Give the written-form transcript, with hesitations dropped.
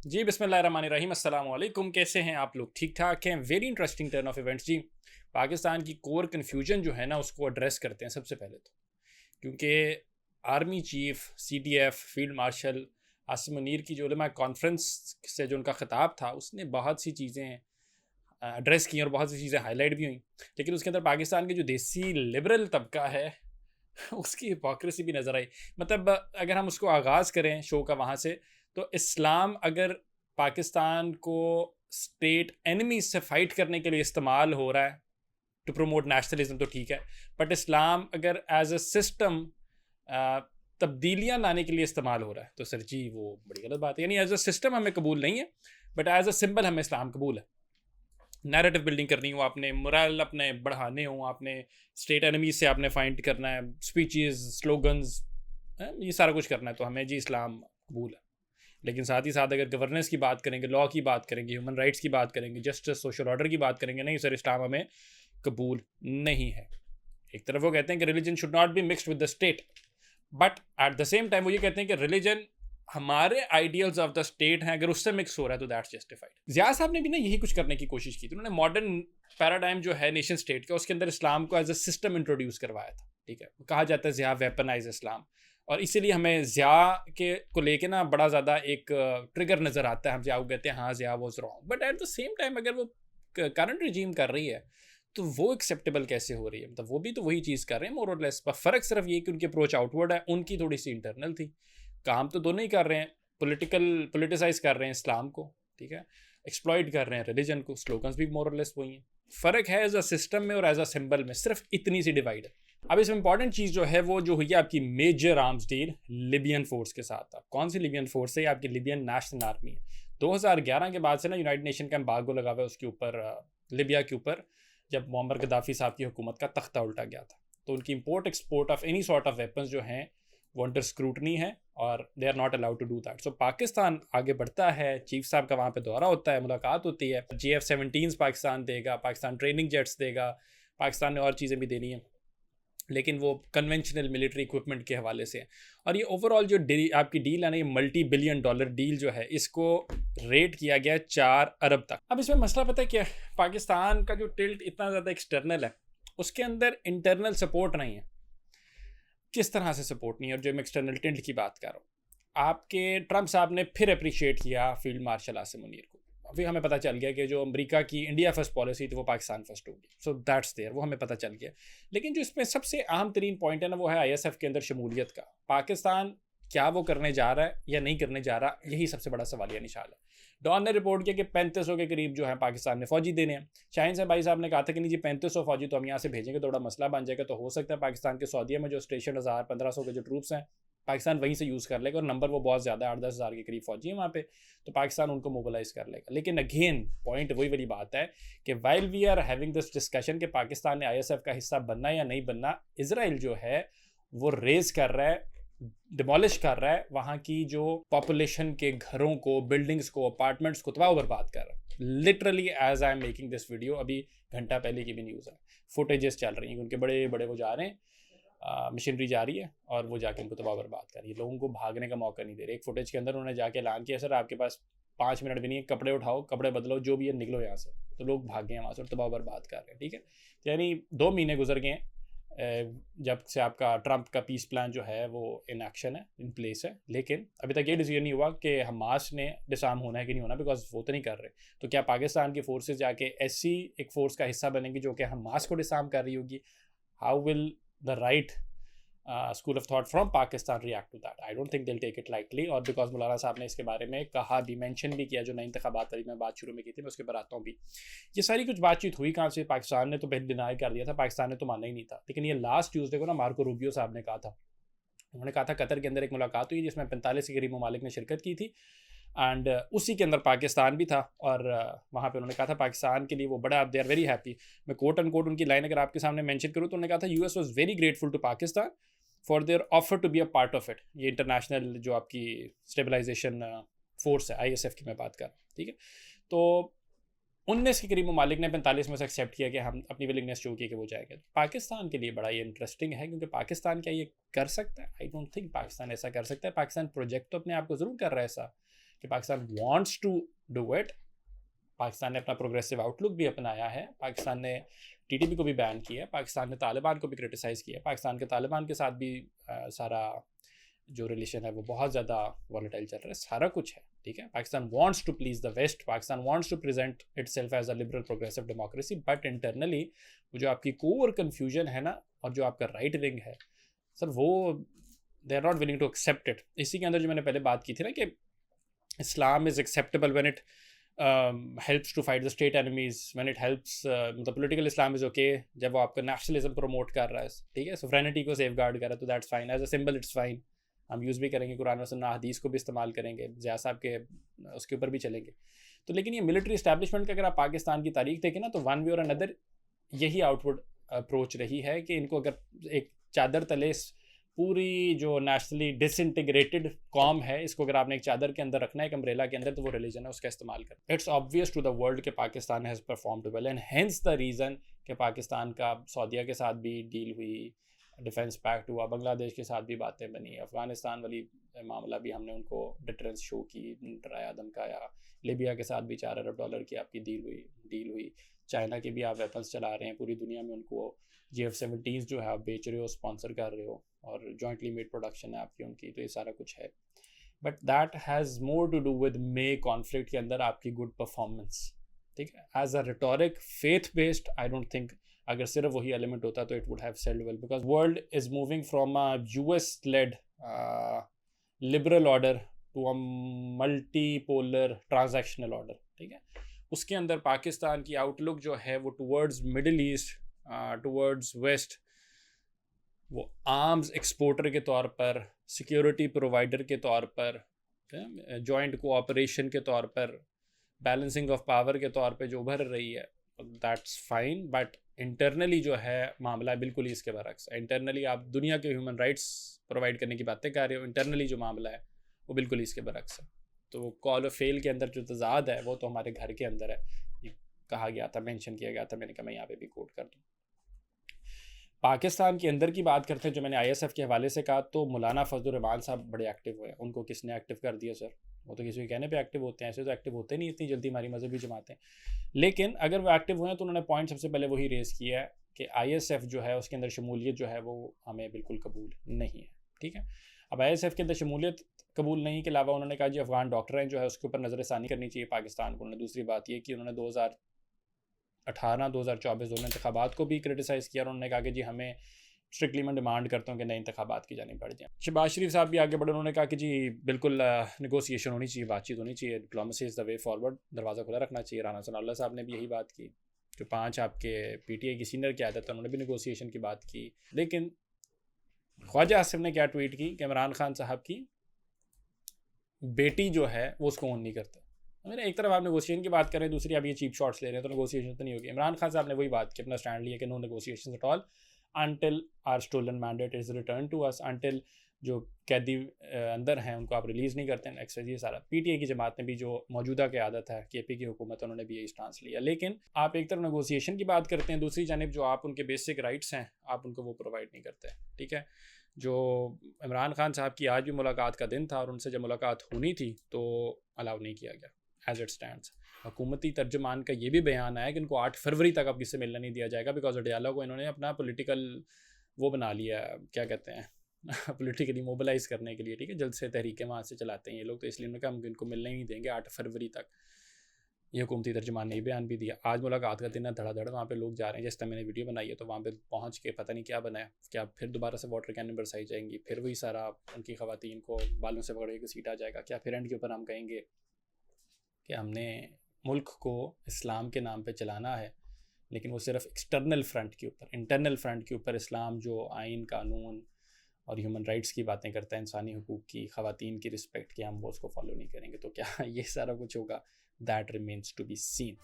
جی बिस्मिल्लाहिर्रहमानिर्रहीम अस्सलाम वालेकुम। कैसे हैं आप लोग? ठीक ठाक हैं? Very interesting turn of events जी। पाकिस्तान की कोर कन्फ्यूजन जो है ना उसको एड्रेस करते हैं सबसे पहले तो, क्योंकि army chief CTF field marshal Asim Munir की जो उलमा कॉन्फ्रेंस से जो उनका ख़िताब था उसने बहुत सी चीज़ें एड्रेस की और बहुत सी चीज़ें हाईलाइट भी हुई, लेकिन उसके अंदर पाकिस्तान के जो देसी लिबरल तबका है उसकी हिपोक्रेसी भी नज़र आई। मतलब अगर हम उसको आगाज़ करें शो का वहाँ से, तो इस्लाम अगर पाकिस्तान को स्टेट एनिमीज से फ़ाइट करने के लिए इस्तेमाल हो रहा है टू प्रमोट नेशनलिज्म तो ठीक है, बट इस्लाम अगर एज अ सिस्टम तब्दीलियाँ लाने के लिए इस्तेमाल हो रहा है तो सर जी वो बड़ी गलत बात है। यानी एज अ सिस्टम हमें कबूल नहीं है, बट एज अ सिंबल हमें इस्लाम कबूल है। नैरेटिव बिल्डिंग करनी हो आपने, मोरल अपने बढ़ाने हो आपने, स्टेट एनिमीज से आपने फाइंड करना है, स्पीचेस स्लोगन्स, ये सारा कुछ करना है तो हमें जी इस्लाम कबूल है। लेकिन साथ ही साथ अगर गवर्नेंस की बात करेंगे, लॉ की बात करेंगे, ह्यूमन राइट्स की बात करेंगे, जस्टिस सोशल ऑर्डर की बात करेंगे, नहीं सर इस्लाम हमें कबूल नहीं है। एक तरफ वो कहते हैं कि religion should not be mixed with the state, but at the same time वो ये कहते हैं कि रिलीजन हमारे आइडियल्स ऑफ द स्टेट हैं, अगर उससे मिक्स हो रहा है तो दैट्स जस्टिफाइड। ज़िया साहब ने भी ना यही कुछ करने की कोशिश की थी। उन्होंने मॉडर्न पैराडाइम जो है नेशन स्टेट का, उसके अंदर इस्लाम को एज अ सिस्टम इंट्रोड्यूस करवाया था। ठीक है, कहा जाता है ज़िया वेपनाइज इस्लाम, और इसीलिए हमें ज़िया के को लेके ना बड़ा ज़्यादा एक ट्रिगर नज़र आता है। हम ज़िया को कहते हैं हाँ Zia was wrong, but at the same time अगर वो करंट रिजीम कर रही है तो वो एक्सेप्टेबल कैसे हो रही है? मतलब वो भी तो वही चीज़ कर रहे हैं मोर और लेस। फ़र्क सिर्फ ये कि उनकी अप्रोच आउटवर्ड है, उनकी थोड़ी सी इंटरनल थी। काम तो दोनों ही कर रहे हैं, पोलिटिसाइज कर रहे हैं इस्लाम को, ठीक है, एक्सप्लॉइट कर रहे हैं रिलीजन को, स्लोगन्स भी मोर और लेस वही हैं। फ़र्क है एज अ सिस्टम में और एज अ सिंबल में, सिर्फ इतनी सी डिवाइड है। अब इसमें इंपॉर्टेंट चीज़ जो है वो जो हुई है आपकी major arms deal Libyan force के साथ। अब कौन सी लिबियन फोर्स है? आपकी लिबियन नेशनल आर्मी है। 2011 के बाद से ना यूनाइटेड नेशन का एम्बार्गो लगा हुआ है उसके ऊपर, लिबिया के ऊपर, जब मोअम्मर गद्दाफी साहब की हुकूमत का तख्ता उल्टा गया था। तो उनकी import export of any sort of weapons जो हैं वो अंडर स्क्रूटनी है और they are not allowed to do that. So Pakistan आगे बढ़ता है, चीफ साहब का वहाँ पे दौरा होता है, मुलाकात होती है, GF-17 पाकिस्तान देगा, पाकिस्तान ट्रेनिंग जेट्स देगा, पाकिस्तान ने और चीज़ें भी देनी है, लेकिन वो कन्वेंशनल मिलिट्री इक्विपमेंट के हवाले से है। और ये ओवरऑल जो आपकी डील है ना, ये $multi-billion डील जो है, इसको रेट किया गया 4 अरब तक। अब इसमें मसला पता है क्या? पाकिस्तान का जो टिल्ट इतना ज़्यादा एक्सटर्नल है, उसके अंदर इंटरनल सपोर्ट नहीं है। किस तरह से सपोर्ट नहीं है? और जो मैं एक्सटर्नल टिल्ट की बात कर रहा हूँ, आपके ट्रंप साहब ने फिर अप्रिशिएट किया फील्ड मार्शल आसिम मुनीर को। अभी हमें पता चल गया कि जो अमेरिका की इंडिया फर्स्ट पॉलिसी थी वो पाकिस्तान फर्स्ट होगी, सो दैट्स देयर, वो हमें पता चल गया। लेकिन जो इसमें सबसे अहम तरीन पॉइंट है ना, वो है ISF के अंदर शमूलियत का। पाकिस्तान क्या वो करने जा रहा है या नहीं करने जा रहा, यही सबसे बड़ा सवालिया निशान है। डॉन ने रिपोर्ट किया कि 3500 के करीब जो है पाकिस्तान ने फौजी देने हैं। शाहीन साहब भाई साहब ने कहा था कि नहीं जी 3500 फौजी तो हम यहाँ से भेजेंगे, थोड़ा मसला बन जाएगा, तो हो सकता है पाकिस्तान के सऊदीया में जो स्टेशन 1500 के जो ट्रूप्स हैं पाकिस्तान वहीं से यूज़ कर लेगा, और नंबर वो बहुत ज़्यादा 8-10 हज़ार के करीब फौजी हैं वहाँ पे, तो पाकिस्तान उनको मोबिलाइज कर लेगा। लेकिन अगेन पॉइंट वही वाली बात है कि while we are having this discussion कि पाकिस्तान ने ISF का हिस्सा बनना या नहीं बनना, इसराइल जो है वो रेज कर रहा है, डिमोलिश कर रहा है वहाँ की जो पॉपुलेशन के घरों को, बिल्डिंग्स को, अपार्टमेंट्स को तबाह बर्बाद कर रहा है। Literally as I am making this video, अभी घंटा पहले की भी न्यूज़ है, फुटेजेस चल रही हैं, उनके बड़े बड़े वो जा रहे हैं, मशीनरी जा रही है और वो जाके उनको तबाह बर्बाद कर रही है, लोगों को भागने का मौका नहीं दे रहे। एक फुटेज के अंदर उन्होंने जाके ऐलान किया, सर आपके पास 5 मिनट भी नहीं है, कपड़े उठाओ, कपड़े बदलो, जो भी है निकलो यहाँ से। तो लोग भाग गए वहाँ से और तबाह बर्बाद कर रहे हैं। ठीक है, यानी 2 महीने गुजर गए हैं जब से आपका ट्रंप का पीस प्लान जो है वो इन एक्शन है, इन प्लेस है, लेकिन अभी तक ये डिसीजन नहीं हुआ कि हमास ने डिसार्म होना है कि नहीं होना, बिकॉज वो तो नहीं कर रहे। तो क्या पाकिस्तान की फोर्सेस जाके ऐसी एक फोर्स का हिस्सा बनेंगी जो कि हमास को डिसार्म कर रही होगी? How will the right school of thought from Pakistan react to that? I don't think they'll take it lightly. और बिकॉज मौलाना साहब ने इसके बारे में कहा भी, मेंशन भी किया, जो नई इंतखाबात वाली मैं बात शुरू में की थी, मैं उसके पर आता हूँ भी। ये सारी कुछ बातचीत हुई कहाँ से? पाकिस्तान ने तो पहले डिनाई कर दिया था, पाकिस्तान ने तो मानना ही नहीं था। लेकिन ये लास्ट ट्यूसडे को ना मार्को रूबियो साहब ने कहा था, उन्होंने कहा था कतर के अंदर एक मुलाकात हुई जिसमें 45 के करीब ममालिक ने शिरकत की थी, एंड उसी के अंदर पाकिस्तान भी था। और वहाँ पे उन्होंने कहा था पाकिस्तान के लिए वो बड़ा, दे आर वेरी हैप्पी। मैं कोट एंड कोट उनकी लाइन अगर आपके सामने मेंशन करूँ तो उन्होंने कहा था US was very grateful to Pakistan for their offer to be a part of it. ये इंटरनेशनल जो आपकी स्टेबलाइजेशन फोर्स है, ISF की मैं बात कर रहा हूँ। ठीक है, तो 19 के करीब ममालिक ने 45 में से एक्सेप्ट किया कि हम अपनी विलिंगनेस शो की कि वो जाएगा। पाकिस्तान के लिए बड़ा ये इंटरेस्टिंग है, क्योंकि पाकिस्तान क्या ये कर सकता है? आई डोंट थिंक पाकिस्तान ऐसा कर सकता है। पाकिस्तान प्रोजेक्ट तो अपने आप को ज़रूर कर रहा है ऐसा کہ Pakistan wants to do it. Pakistan نے اپنا پروگریسو آؤٹ لک بھی اپنایا ہے, پاکستان نے ٹی ٹی پی کو بھی بین کیا ہے, پاکستان نے طالبان کو بھی کرٹیسائز کیا ہے, پاکستان کے طالبان کے ساتھ بھی سارا جو ریلیشن ہے وہ بہت زیادہ والیٹائل چل رہا ہے, سارا کچھ ہے, ٹھیک ہے. Pakistan wants to please the West, Pakistan wants to present itself as a liberal progressive democracy, but internally جو آپ کی کور کنفیوژن ہے نا, اور جو آپ کا رائٹ ونگ ہے سر, وہ they are not willing to accept it. اسی کے اندر جو میں نے پہلے بات کی تھی نا کہ Islam is acceptable when it helps to fight the state enemies, when it helps the political Islam is okay جب وہ آپ کا نیشنلزم پروموٹ کر رہا ہے, ٹھیک ہے, سوورینٹی کو سیف گارڈ کر رہا ہے, تو that's fine, as a symbol it's fine. ہم یوز بھی کریں گے قرآن و سنہ حدیث کو بھی استعمال کریں گے, ضیاء صاحب کے اس کے اوپر بھی چلیں گے. تو لیکن یہ ملٹری اسٹیبلشمنٹ کا اگر آپ پاکستان کی تاریخ دیکھیں نا, تو ون وے اور اندر یہی آؤٹ ورڈ اپروچ رہی ہے کہ ان کو اگر ایک چادر تلے پوری جو نیشنلی ڈس انٹیگریٹڈ قوم ہے, اس کو اگر آپ نے ایک چادر کے اندر رکھنا ہے, ایک امبریلا کے اندر, تو وہ ریلیجن ہے, اس کا استعمال کریں. It's obvious to the world کہ Pakistan has performed well, and hence the reason کہ پاکستان کا سعودیہ کے ساتھ بھی ڈیل ہوئی, ڈیفینس پیکٹ ہوا, بنگلہ دیش کے ساتھ بھی باتیں بنی, افغانستان والی معاملہ بھی ہم نے ان کو ڈیٹرنس شو کی, ڈرایا دھمکایا, لیبیا کے ساتھ بھی $4 ارب کی آپ کی ڈیل ہوئی, چائنا کے بھی آپ ویپنس چلا رہے ہیں پوری دنیا میں, ان کو GF-17 جو ہے آپ بیچ رہے ہو, اسپانسر کر رہے ہو, اور جوائنٹلی میڈ پروڈکشن ہے آپ کی ان کی, تو یہ سارا کچھ ہے. But that has more to do with may conflict کے اندر آپ کی گڈ پرفارمنس, ٹھیک ہے. As a rhetoric faith based I don't think اگر صرف وہی ایلیمنٹ ہوتا تو it would have sold well, because world is moving from a US lead liberal order to a multipolar transactional order, ٹھیک ہے. اس کے اندر پاکستان کی آؤٹ لک جو ہے وہ towards Middle East, towards West, وہ آرمز ایکسپورٹر کے طور پر, سیکیورٹی پرووائڈر کے طور پر, جوائنٹ کوآپریشن کے طور پر, بیلنسنگ آف پاور کے طور پہ جو ابھر رہی ہے, دیٹس فائن. بٹ انٹرنلی جو ہے معاملہ بالکل ہی اس کے برعکس ہے. انٹرنلی آپ دنیا کے ہیومن رائٹس پرووائڈ کرنے کی باتیں کر رہے ہو, انٹرنلی جو معاملہ ہے وہ بالکل ہی اس کے برعکس ہے. تو وہ کال و فیل کے اندر جو تضاد ہے وہ تو ہمارے گھر کے اندر ہے, یہ کہا گیا تھا, مینشن کیا گیا تھا, میں نے کہا میں یہاں پہ بھی کوٹ کر دوں. پاکستان کے اندر کی بات کرتے ہیں, جو میں نے ISF کے حوالے سے کہا, تو مولانا فضل الرحمان صاحب بڑے ایکٹیو ہوئے. ان کو کس نے ایکٹیو کر دیا سر؟ وہ تو کسی کے کہنے پہ ایکٹیو ہوتے ہیں, ایسے تو ایکٹیو ہوتے نہیں اتنی جلدی ہماری مذہبی جماعتیں. لیکن اگر وہ ایکٹیو ہوئے ہیں تو انہوں نے پوائنٹ سب سے پہلے وہی ریز کیا ہے کہ ISF جو ہے اس کے اندر شمولیت جو ہے وہ ہمیں بالکل قبول نہیں ہے, ٹھیک ہے. اب ISF کے اندر شمولیت قبول نہیں کے علاوہ انہوں نے کہا جی افغان ڈاکٹر ہیں جو ہے اس کے اوپر نظر ثانی کرنی چاہیے پاکستان کو. انہوں نے دوسری بات یہ کہ انہوں نے 2018 2024 دونوں انتخابات کو بھی کرٹیسائز کیا, اور انہوں نے کہا کہ جی ہمیں اسٹرکٹلی میں ڈیمانڈ کرتا ہوں کہ نئے انتخابات کی جانب بڑھ جائیں. شہباز شریف صاحب بھی آگے بڑھے, انہوں نے کہا کہ جی بالکل نیگوسیشن ہونی چاہیے, بات چیت ہونی چاہیے, ڈپلومیسی از دا وے فارورڈ, دروازہ کھلا رکھنا چاہیے. رانا ثناء اللہ صاحب نے بھی یہی بات کی, جو 5 آپ کے PTI کی سینئر قیادت ہے انہوں نے بھی نیگوسیشن کی بات کی. لیکن خواجہ آصف نے کیا ٹویٹ کی کہ عمران خان صاحب کی بیٹی جو ہے وہ اس کو اون نہیں کرتے. ایک طرف آپ نیگوسیشن کی بات کریں, دوسری آپ یہ چیپ شاٹس لے رہے ہیں, تو نیگوسیشن تو نہیں ہوگی. عمران خان صاحب نے وہی بات کی, اپنا اسٹینڈ لیا کہ no negotiation at all until our stolen mandate is returned to us, until جو قیدی اندر ہیں ان کو آپ ریلیز نہیں کرتے ہیں. یہ سارا PTI کی جماعت نے بھی جو موجودہ قیادت ہے KP کی حکومت, انہوں نے بھی یہی اسٹانس لیا. لیکن آپ ایک طرف نیگوسیشن کی بات کرتے ہیں, دوسری جانب جو آپ ان کے بیسک رائٹس ہیں آپ ان کو وہ پرووائڈ نہیں کرتے, ٹھیک ہے. جو عمران خان صاحب کی آج بھی ملاقات کا دن تھا, اور ان سے جب ملاقات ہونی تھی تو الاؤ نہیں کیا گیا ایز اٹ اسٹینڈس. حکومتی ترجمان کا یہ بھی بیان آیا کہ ان کو 8 فروری تک اب کس سے ملنے نہیں دیا جائے گا, بیکاز اڈیالہ کو انہوں نے اپنا پولیٹیکل وہ بنا لیا, کیا کہتے ہیں, پولیٹیکلی موبلائز کرنے کے لیے, ٹھیک ہے. جلد سے تحریکیں وہاں سے چلاتے ہیں یہ لوگ, تو اس لیے انہوں نے کہا ہم ان کو ملنے ہی نہیں دیں گے 8 فروری تک. یہ حکومتی ترجمان نے بیان بھی دیا. آج ملاقات کا دن ہے, دھڑا دھڑ وہاں پہ لوگ جا رہے ہیں, جس طرح میں نے ویڈیو بنائی ہے, تو وہاں پہ پہنچ کے پتہ نہیں کیا بنایا, کیا پھر دوبارہ سے واٹر کینن برسائی جائیں گی, پھر وہی سارا ان کی خواتین کو بالوں سے پکڑ کے سیٹ آ جائے گا, کیا پھر اینڈ کے اوپر ہم کہیں گے کہ ہم نے ملک کو اسلام کے نام پہ چلانا ہے, لیکن وہ صرف ایکسٹرنل فرنٹ کے اوپر, انٹرنل فرنٹ کے اوپر اسلام جو آئین قانون اور ہیومن رائٹس کی باتیں کرتا ہے, انسانی حقوق کی, خواتین کی رسپیکٹ کی, ہم وہ اس کو فالو نہیں کریں گے, تو کیا یہ سارا کچھ ہوگا؟ That remains to be scene.